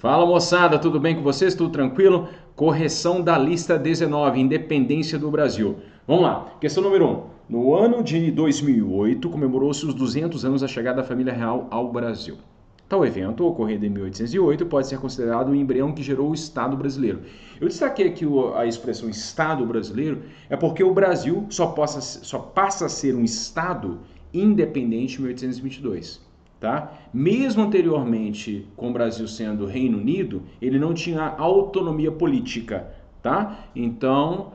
Fala moçada, tudo bem com vocês? Tudo tranquilo? Correção da lista 19, Independência do Brasil. Vamos lá, questão número 1. No ano de 2008, comemorou-se os 200 anos da chegada da família real ao Brasil. Tal evento, ocorrido em 1808, pode ser considerado o embrião que gerou o Estado brasileiro. Eu destaquei aqui a expressão Estado brasileiro, é porque o Brasil só passa a ser um Estado independente em 1822. Tá? Mesmo anteriormente, com o Brasil sendo Reino Unido, ele não tinha autonomia política. Tá? Então,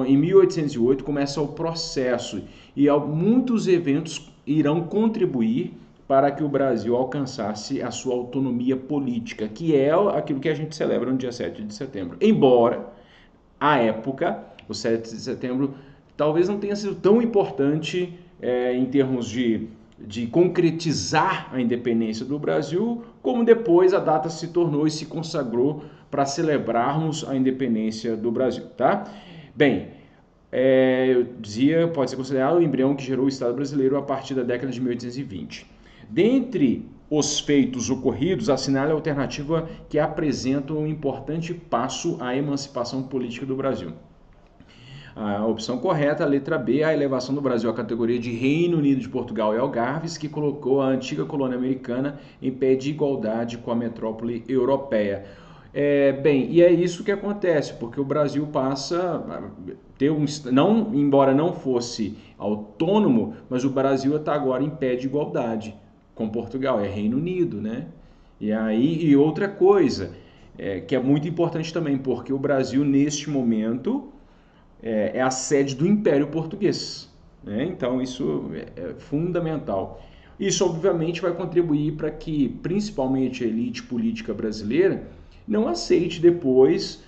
em 1808 começa o processo e muitos eventos irão contribuir para que o Brasil alcançasse a sua autonomia política, que é aquilo que a gente celebra no dia 7 de setembro. Embora, à época, o 7 de setembro talvez não tenha sido tão importante em termos de concretizar a independência do Brasil, como depois a data se tornou e se consagrou para celebrarmos a independência do Brasil, tá? Bem, eu dizia, pode ser considerado o embrião que gerou o Estado brasileiro a partir da década de 1820. Dentre os feitos ocorridos, assinale a alternativa que apresenta um importante passo à emancipação política do Brasil. A opção correta, a letra B, a elevação do Brasil à categoria de Reino Unido de Portugal e Algarves, que colocou a antiga colônia americana em pé de igualdade com a metrópole europeia. Bem, e é isso que acontece, porque o Brasil passa a ter embora não fosse autônomo, mas o Brasil está agora em pé de igualdade com Portugal, é Reino Unido, né? E outra coisa, que é muito importante também, porque o Brasil, neste momento, é a sede do Império Português, né? Então, isso é fundamental. Isso, obviamente, vai contribuir para que, principalmente, a elite política brasileira não aceite depois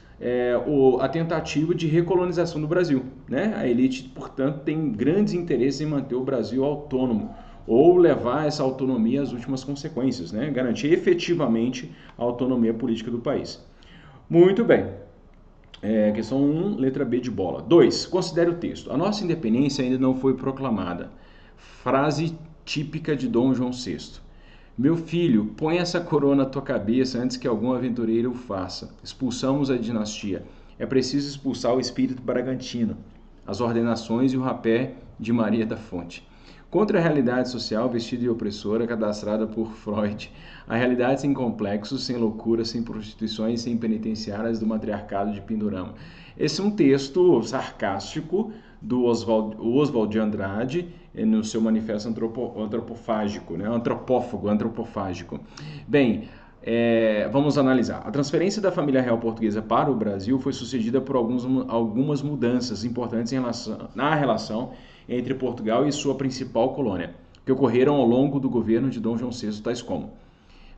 a tentativa de recolonização do Brasil, né? A elite, portanto, tem grandes interesses em manter o Brasil autônomo ou levar essa autonomia às últimas consequências, né? Garantir efetivamente a autonomia política do país. Muito bem. Questão 1, letra B de bola. 2. Considere o texto. A nossa independência ainda não foi proclamada. Frase típica de Dom João VI. Meu filho, põe essa coroa na tua cabeça antes que algum aventureiro o faça. Expulsamos a dinastia. É preciso expulsar o espírito bragantino, as ordenações e o rapé de Maria da Fonte. Contra a realidade social vestida e opressora cadastrada por Freud, a realidade sem complexos, sem loucuras, sem prostituições, sem penitenciárias do matriarcado de Pindorama. Esse é um texto sarcástico do Oswald de Andrade no seu manifesto antropofágico, né? Antropofágico. Bem, vamos analisar. A transferência da família real portuguesa para o Brasil foi sucedida por algumas mudanças importantes na relação entre Portugal e sua principal colônia, que ocorreram ao longo do governo de Dom João VI, tais como: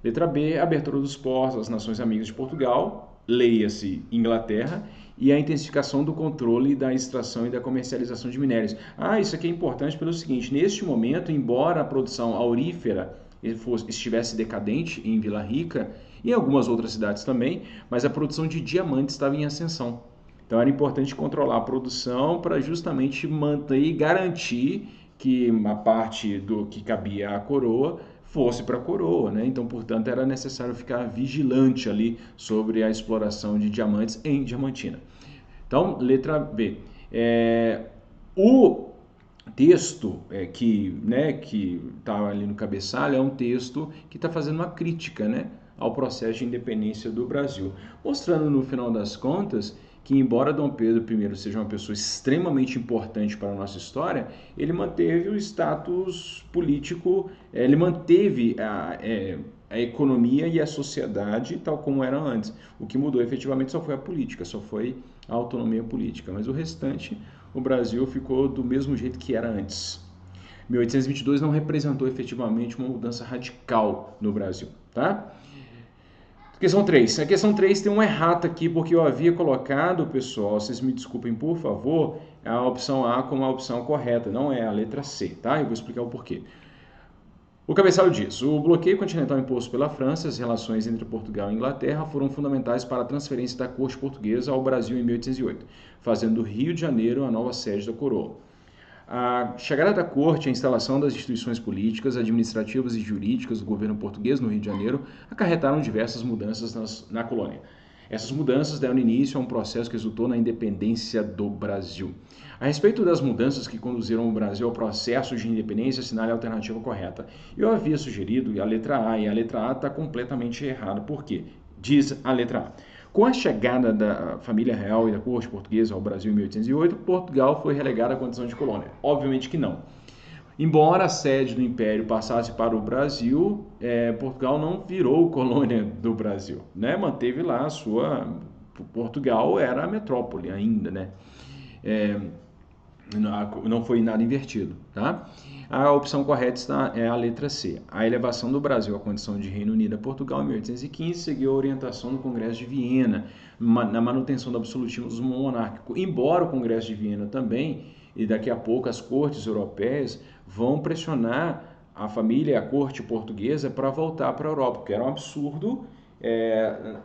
letra B, a abertura dos portos às nações amigas de Portugal, leia-se Inglaterra, e a intensificação do controle da extração e da comercialização de minérios. Isso aqui é importante pelo seguinte: neste momento, embora a produção aurífera estivesse decadente em Vila Rica e em algumas outras cidades também, mas a produção de diamantes estava em ascensão. Então era importante controlar a produção para justamente manter e garantir que a parte do que cabia à coroa fosse para a coroa, né? Então, portanto, era necessário ficar vigilante ali sobre a exploração de diamantes em Diamantina. Então, letra B. O texto que está ali no cabeçalho é um texto que está fazendo uma crítica, né, ao processo de independência do Brasil, mostrando no final das contas que, embora Dom Pedro I seja uma pessoa extremamente importante para a nossa história, ele manteve o status político, ele manteve a economia e a sociedade tal como eram antes. O que mudou efetivamente só foi a política, só foi a autonomia política, mas o restante, o Brasil ficou do mesmo jeito que era antes. 1822 não representou efetivamente uma mudança radical no Brasil, tá? Questão 3. A questão 3 tem uma errata aqui, porque eu havia colocado, pessoal, vocês me desculpem por favor, a opção A como a opção correta, não é a letra C, tá? Eu vou explicar o porquê. O cabeçalho diz: o bloqueio continental imposto pela França, as relações entre Portugal e Inglaterra foram fundamentais para a transferência da corte portuguesa ao Brasil em 1808, fazendo do Rio de Janeiro a nova sede da coroa. A chegada da corte e a instalação das instituições políticas, administrativas e jurídicas do governo português no Rio de Janeiro acarretaram diversas mudanças na colônia. Essas mudanças deram início a um processo que resultou na independência do Brasil. A respeito das mudanças que conduziram o Brasil ao processo de independência, assinale a alternativa correta. Eu havia sugerido a letra A, e a letra A está completamente errada. Por quê? Diz a letra A. Com a chegada da família real e da corte portuguesa ao Brasil em 1808, Portugal foi relegada à condição de colônia. Obviamente que não. Embora a sede do Império passasse para o Brasil, Portugal não virou colônia do Brasil, né? Manteve lá a sua... Portugal era a metrópole ainda, né? Não foi nada invertido, tá? A opção correta é a letra C. A elevação do Brasil à condição de Reino Unido a Portugal em 1815 seguiu a orientação do Congresso de Viena na manutenção do absolutismo monárquico. Embora o Congresso de Viena também, e daqui a pouco as cortes europeias vão pressionar a família e a corte portuguesa para voltar para a Europa, porque era um absurdo.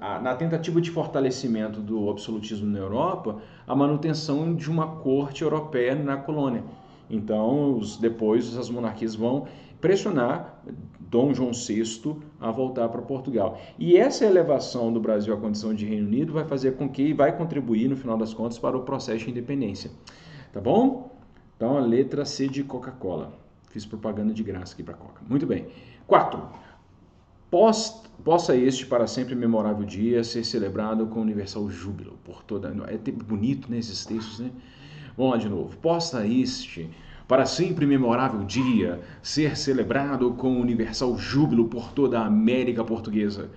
Na tentativa de fortalecimento do absolutismo na Europa, a manutenção de uma corte europeia na colônia. Então, depois as monarquias vão pressionar Dom João VI a voltar para Portugal. E essa elevação do Brasil à condição de Reino Unido vai fazer com que vai contribuir, no final das contas, para o processo de independência. Tá bom? Então, a letra C de Coca-Cola. Fiz propaganda de graça aqui para Coca. Muito bem. 4. Possa este para sempre memorável dia ser celebrado com universal júbilo por toda... É bonito, né, esses textos, né? Vamos lá de novo. Possa este para sempre memorável dia ser celebrado com universal júbilo por toda a América Portuguesa,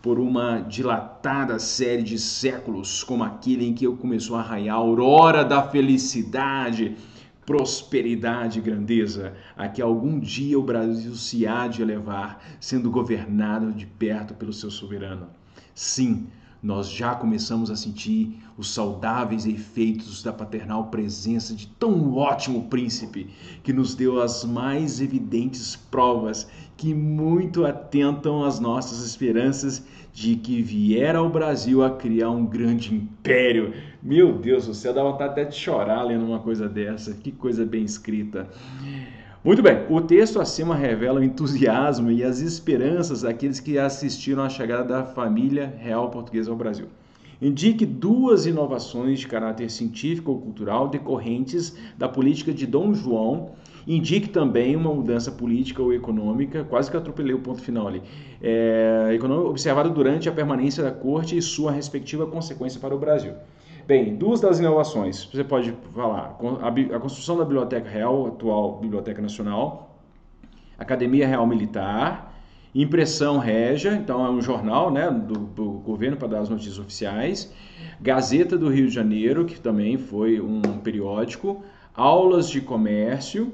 por uma dilatada série de séculos, como aquele em que começou a raiar a aurora da felicidade, prosperidade e grandeza, a que algum dia o Brasil se há de elevar, sendo governado de perto pelo seu soberano. Sim, nós já começamos a sentir os saudáveis efeitos da paternal presença de tão ótimo príncipe, que nos deu as mais evidentes provas que muito atentam às nossas esperanças de que viera ao Brasil a criar um grande império. Meu Deus do céu, dá vontade até de chorar lendo uma coisa dessa. Que coisa bem escrita. Muito bem, o texto acima revela o entusiasmo e as esperanças daqueles que assistiram à chegada da família real portuguesa ao Brasil. Indique duas inovações de caráter científico ou cultural decorrentes da política de Dom João. Indique também uma mudança política ou econômica, quase que atropelei o ponto final ali, observada durante a permanência da corte e sua respectiva consequência para o Brasil. Bem, duas das inovações, você pode falar, a construção da Biblioteca Real, atual Biblioteca Nacional, Academia Real Militar, Impressão Régia, então é um jornal, né, do governo para dar as notícias oficiais, Gazeta do Rio de Janeiro, que também foi um periódico, aulas de comércio,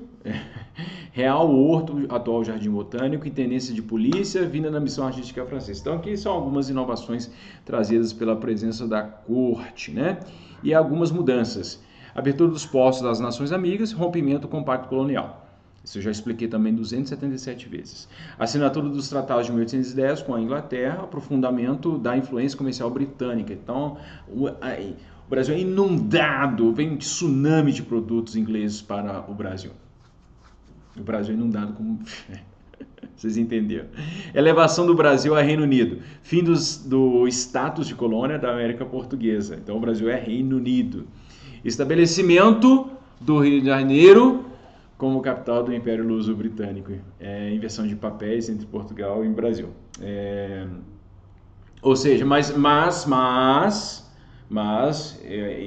Real Horto, atual Jardim Botânico, Intendência de Polícia, vinda da Missão Artística Francesa. Então aqui são algumas inovações trazidas pela presença da corte, né? E algumas mudanças. Abertura dos postos das Nações Amigas, rompimento do Compacto Colonial. Isso eu já expliquei também 277 vezes. Assinatura dos tratados de 1810 com a Inglaterra, aprofundamento da influência comercial britânica. Então, o Brasil é inundado, vem um tsunami de produtos ingleses para o Brasil. O Brasil é inundado como... Vocês entenderam. Elevação do Brasil a Reino Unido. Fim do status de colônia da América Portuguesa. Então o Brasil é Reino Unido. Estabelecimento do Rio de Janeiro como capital do Império Luso-Britânico. Inversão de papéis entre Portugal e Brasil. Ou seja,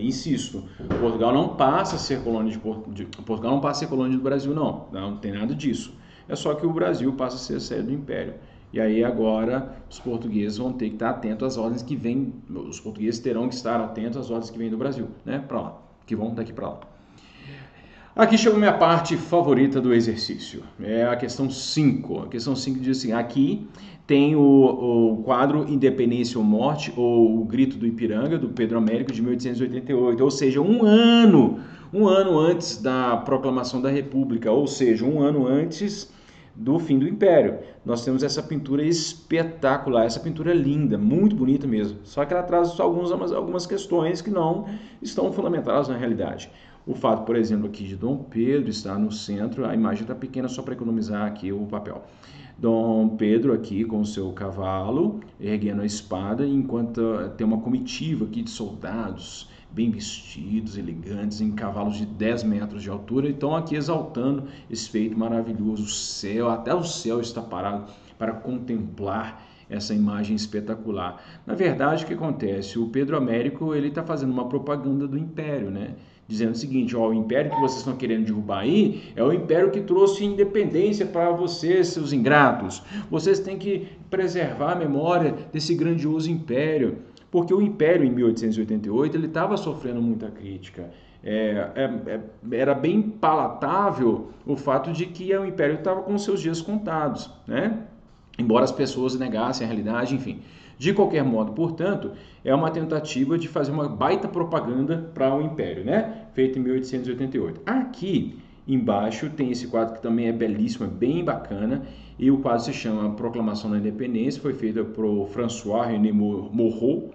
insisto, Portugal não passa a ser colônia Portugal não passa a ser colônia do Brasil, não tem nada disso. É só que o Brasil passa a ser a sede do Império. E aí agora os portugueses vão ter que estar atentos às ordens que vêm, os portugueses terão que estar atentos às ordens que vêm do Brasil, né, para lá, que vão daqui para lá. Aqui chegou a minha parte favorita do exercício, é a questão 5. A questão 5 diz assim, aqui tem o quadro Independência ou Morte, ou o Grito do Ipiranga, do Pedro Américo, de 1888, ou seja, um ano antes da proclamação da República, ou seja, um ano antes do fim do Império. Nós temos essa pintura espetacular, essa pintura linda, muito bonita mesmo, só que ela traz algumas questões que não estão fundamentadas na realidade. O fato, por exemplo, aqui de Dom Pedro estar no centro, a imagem está pequena só para economizar aqui o papel. Dom Pedro aqui com o seu cavalo, erguendo a espada, enquanto tem uma comitiva aqui de soldados bem vestidos, elegantes, em cavalos de 10 metros de altura, então aqui exaltando esse feito maravilhoso, o céu, até o céu está parado para contemplar essa imagem espetacular. Na verdade, o que acontece? O Pedro Américo, ele está fazendo uma propaganda do Império, né? Dizendo o seguinte, ó, o Império que vocês estão querendo derrubar aí é o Império que trouxe independência para vocês, seus ingratos. Vocês têm que preservar a memória desse grandioso Império. Porque o Império, em 1888, ele estava sofrendo muita crítica. Era bem palatável o fato de que o Império estava com seus dias contados, né? Embora as pessoas negassem a realidade, enfim. De qualquer modo, portanto, é uma tentativa de fazer uma baita propaganda para o Império, né? Feita em 1888. Aqui embaixo tem esse quadro que também é belíssimo, é bem bacana, e o quadro se chama Proclamação da Independência, foi feita por François-René Morreau,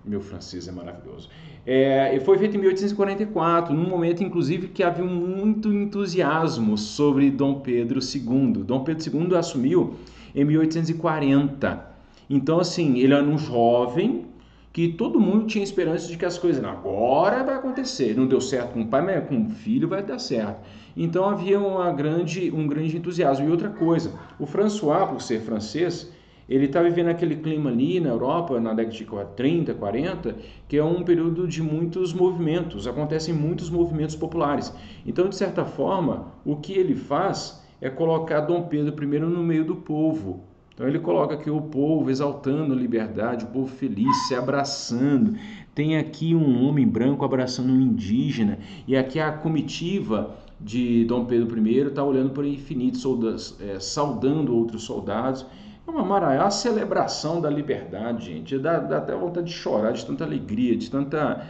meu francês é maravilhoso, e foi feito em 1844, num momento inclusive que havia muito entusiasmo sobre Dom Pedro II. Dom Pedro II assumiu em 1840, então assim, ele era um jovem que todo mundo tinha esperança de que as coisas agora vai acontecer. Não deu certo com o pai, mas com o filho vai dar certo. Então havia um grande entusiasmo. E outra coisa, o François, por ser francês, ele está vivendo aquele clima ali na Europa, na década de 30, 40, que é um período de muitos movimentos, acontecem muitos movimentos populares. Então, de certa forma, o que ele faz é colocar Dom Pedro I no meio do povo. Então ele coloca aqui o povo exaltando a liberdade, o povo feliz, se abraçando. Tem aqui um homem branco abraçando um indígena. E aqui a comitiva de Dom Pedro I está olhando para o infinito, saudando outros soldados. É uma maravilha, a celebração da liberdade, gente. Dá até vontade de chorar, de tanta alegria, de tanta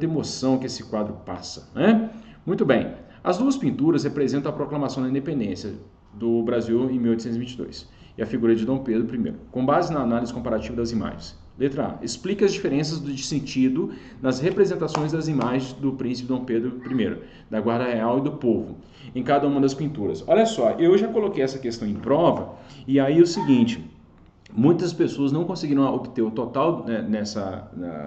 emoção que esse quadro passa, né? Muito bem. As duas pinturas representam a proclamação da independência do Brasil em 1822 e a figura de Dom Pedro I, com base na análise comparativa das imagens. Letra A. Explica as diferenças de sentido nas representações das imagens do príncipe Dom Pedro I, da Guarda Real e do povo, em cada uma das pinturas. Olha só, eu já coloquei essa questão em prova, e aí é o seguinte, muitas pessoas não conseguiram obter o total, né,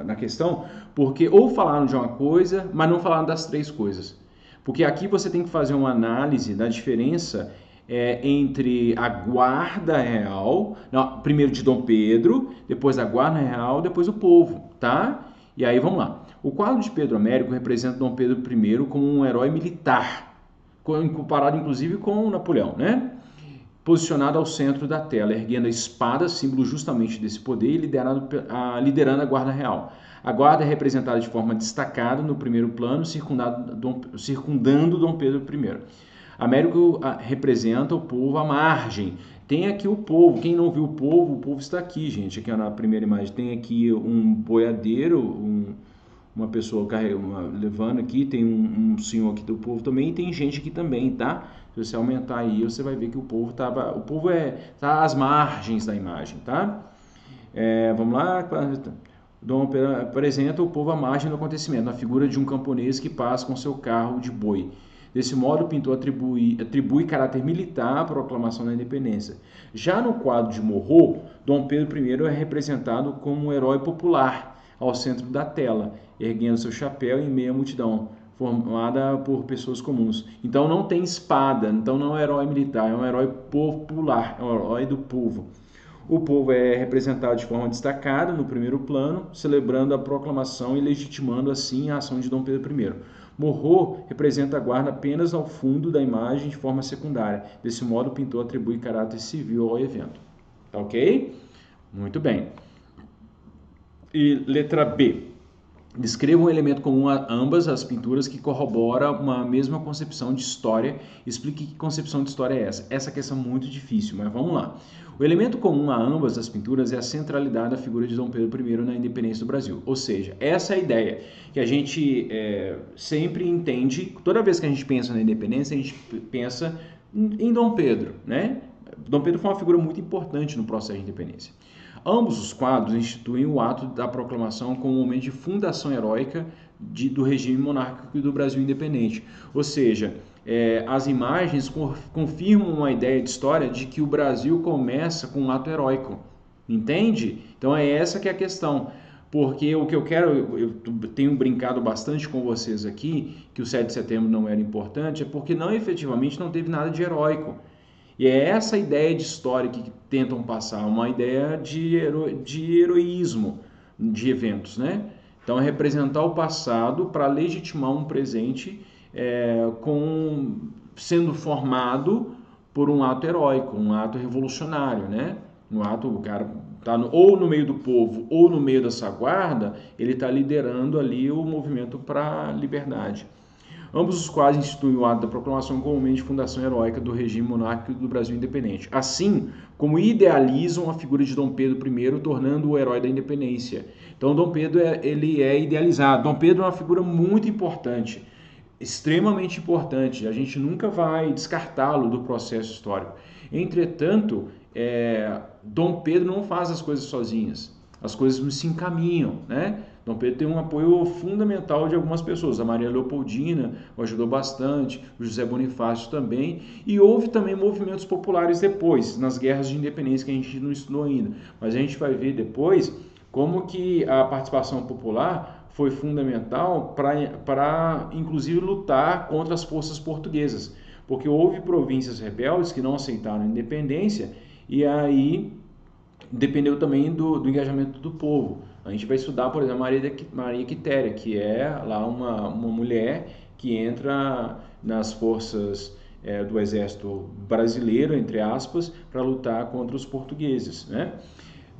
na questão, porque ou falaram de uma coisa, mas não falaram das três coisas. Porque aqui você tem que fazer uma análise da diferença entre a Guarda Real, não, primeiro de Dom Pedro, depois a Guarda Real, depois o povo, tá? E aí vamos lá. O quadro de Pedro Américo representa Dom Pedro I como um herói militar, comparado inclusive com Napoleão, né? Posicionado ao centro da tela, erguendo a espada, símbolo justamente desse poder, e liderando a Guarda Real. A guarda é representada de forma destacada no primeiro plano, circundando Dom Pedro I. Américo representa o povo à margem. Tem aqui o povo. Quem não viu o povo está aqui, gente. Aqui na primeira imagem tem aqui um boiadeiro, uma pessoa levando aqui, tem um senhor aqui do povo também, e tem gente aqui também, tá? Se você aumentar aí, você vai ver que o povo tá às margens da imagem, tá? Vamos lá. Dom Pedro apresenta o povo à margem do acontecimento, na figura de um camponês que passa com seu carro de boi. Desse modo, o pintor atribui caráter militar à proclamação da independência. Já no quadro de Morreau, Dom Pedro I é representado como um herói popular, ao centro da tela, erguendo seu chapéu em meio à multidão, formada por pessoas comuns. Então não tem espada, então não é um herói militar, é um herói popular, é um herói do povo. O povo é representado de forma destacada no primeiro plano, celebrando a proclamação e legitimando assim a ação de Dom Pedro I. Morreau representa a guarda apenas ao fundo da imagem de forma secundária. Desse modo, o pintor atribui caráter civil ao evento. Tá ok? Muito bem. E letra B. Descreva um elemento comum a ambas as pinturas que corrobora uma mesma concepção de história. Explique que concepção de história é essa. Essa questão é muito difícil, mas vamos lá. O elemento comum a ambas as pinturas é a centralidade da figura de Dom Pedro I na independência do Brasil. Ou seja, essa é a ideia que a gente sempre entende. Toda vez que a gente pensa na independência, a gente pensa em Dom Pedro, né? Dom Pedro foi uma figura muito importante no processo de independência. Ambos os quadros instituem o ato da proclamação como um momento de fundação heróica do regime monárquico e do Brasil independente. Ou seja, as imagens confirmam uma ideia de história de que o Brasil começa com um ato heróico, entende? Então é essa que é a questão, porque o que eu quero, eu tenho brincado bastante com vocês aqui, que o 7 de setembro não era importante, é porque efetivamente não teve nada de heróico. E é essa ideia de história que tentam passar, uma ideia de heroísmo de eventos, né? Então, é representar o passado para legitimar um presente sendo formado por um ato heróico, um ato revolucionário, né? Um ato, o cara está ou no meio do povo ou no meio dessa guarda, ele está liderando ali o movimento para a liberdade. Ambos os quais instituem o ato da proclamação comumente de fundação heróica do regime monárquico do Brasil independente, assim como idealizam a figura de Dom Pedro I, tornando-o o herói da independência. Então, Dom Pedro ele é idealizado. Dom Pedro é uma figura muito importante, extremamente importante. A gente nunca vai descartá-lo do processo histórico. Entretanto, Dom Pedro não faz as coisas sozinhas. As coisas se encaminham, né? Dom Pedro tem um apoio fundamental de algumas pessoas. A Maria Leopoldina o ajudou bastante, o José Bonifácio também. E houve também movimentos populares depois, nas guerras de independência, que a gente não estudou ainda. Mas a gente vai ver depois como que a participação popular foi fundamental para inclusive, lutar contra as forças portuguesas. Porque houve províncias rebeldes que não aceitaram a independência e aí dependeu também do engajamento do povo. A gente vai estudar, por exemplo, Maria Quitéria, que é lá uma mulher que entra nas forças do exército brasileiro, entre aspas, para lutar contra os portugueses, né?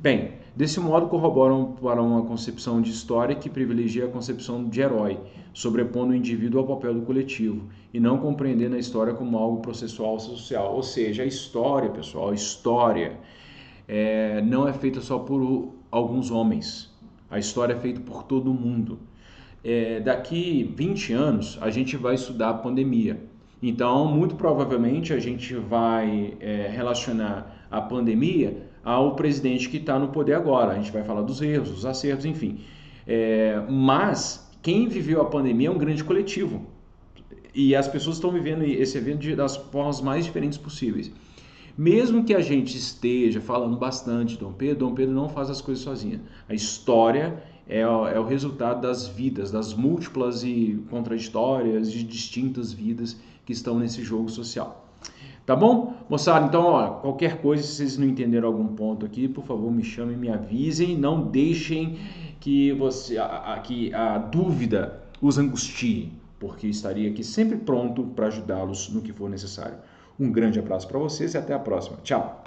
Bem, desse modo corroboram para uma concepção de história que privilegia a concepção de herói, sobrepondo o indivíduo ao papel do coletivo, e não compreendendo a história como algo processual social. Ou seja, a história, pessoal, a história não é feita só por alguns homens. A história é feita por todo mundo. Daqui 20 anos, a gente vai estudar a pandemia. Então, muito provavelmente, a gente vai relacionar a pandemia ao presidente que está no poder agora. A gente vai falar dos erros, dos acertos, enfim. Mas quem viveu a pandemia é um grande coletivo. E as pessoas estão vivendo esse evento das formas mais diferentes possíveis. Mesmo que a gente esteja falando bastante de Dom Pedro não faz as coisas sozinho. A história é o resultado das vidas, das múltiplas e contraditórias e distintas vidas que estão nesse jogo social. Tá bom? Moçada, então, qualquer coisa, se vocês não entenderam algum ponto aqui, por favor, me chamem, me avisem. Não deixem que a dúvida os angustie, porque estarei aqui sempre pronto para ajudá-los no que for necessário. Um grande abraço para vocês e até a próxima. Tchau!